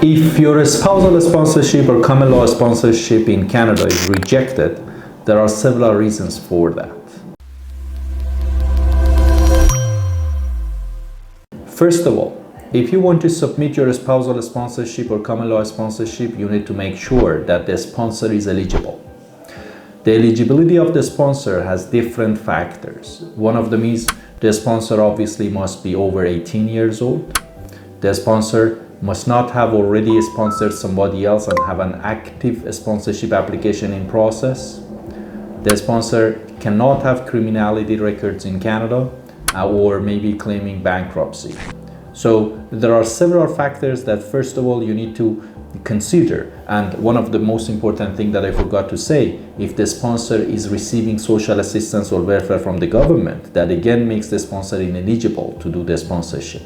If your spousal sponsorship or common law sponsorship in Canada is rejected, there are several reasons for that. First of all, if you want to submit your spousal sponsorship or common law sponsorship, you need to make sure that the sponsor is eligible. The eligibility of the sponsor has different factors. One of them is the sponsor obviously must be over 18 years old. The sponsor must not have already sponsored somebody else and have an active sponsorship application in process. The sponsor cannot have criminality records in Canada or maybe claiming bankruptcy. So there are several factors that first of all you need to consider. And one of the most important thing that I forgot to say, if the sponsor is receiving social assistance or welfare from the government, that again makes the sponsor ineligible to do the sponsorship.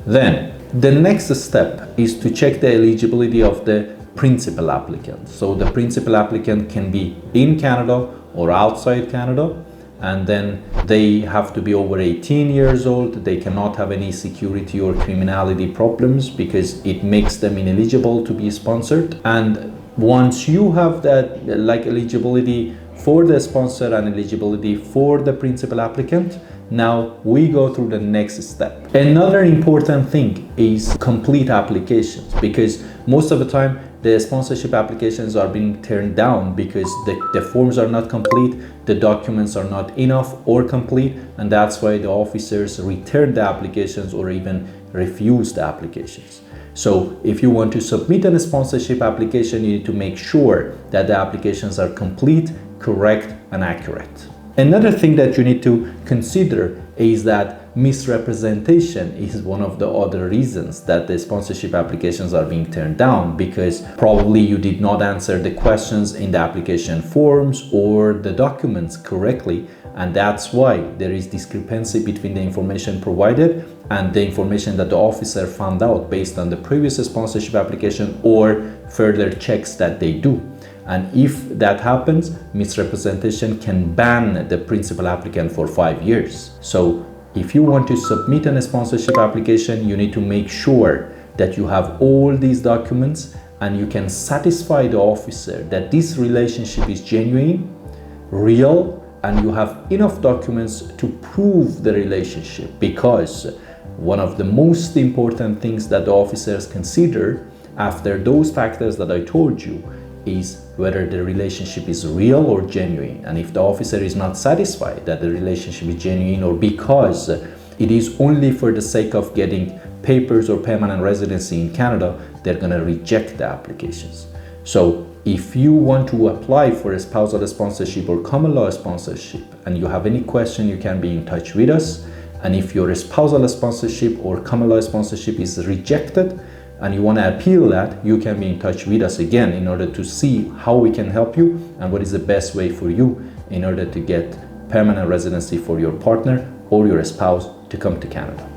Then the next step is to check the eligibility of the principal applicant. So the principal applicant can be in Canada or outside Canada, and then they have to be over 18 years old. They cannot have any security or criminality problems because it makes them ineligible to be sponsored. And once you have that eligibility for the sponsor and eligibility for the principal applicant, now we go through the next step. Another important thing is complete applications, because most of the time the sponsorship applications are being turned down because the forms are not complete, the documents are not enough or complete, and that's why the officers return the applications or even refuse the applications. So if you want to submit a sponsorship application, you need to make sure that the applications are complete, correct, and accurate. Another thing that you need to consider is that misrepresentation is one of the other reasons that the sponsorship applications are being turned down, because probably you did not answer the questions in the application forms or the documents correctly, and that's why there is discrepancy between the information provided and the information that the officer found out based on the previous sponsorship application or further checks that they do. And if that happens, misrepresentation can ban the principal applicant for 5 years. So if you want to submit a sponsorship application, you need to make sure that you have all these documents and you can satisfy the officer that this relationship is genuine, real, and you have enough documents to prove the relationship. Because one of the most important things that the officers consider after those factors that I told you is whether the relationship is real or genuine. And if the officer is not satisfied that the relationship is genuine, or because it is only for the sake of getting papers or permanent residency in Canada, they're going to reject the applications. So if you want to apply for a spousal sponsorship or common law sponsorship and you have any question, you can be in touch with us. And if your spousal sponsorship or common law sponsorship is rejected and you want to appeal that, you can be in touch with us again in order to see how we can help you and what is the best way for you in order to get permanent residency for your partner or your spouse to come to Canada.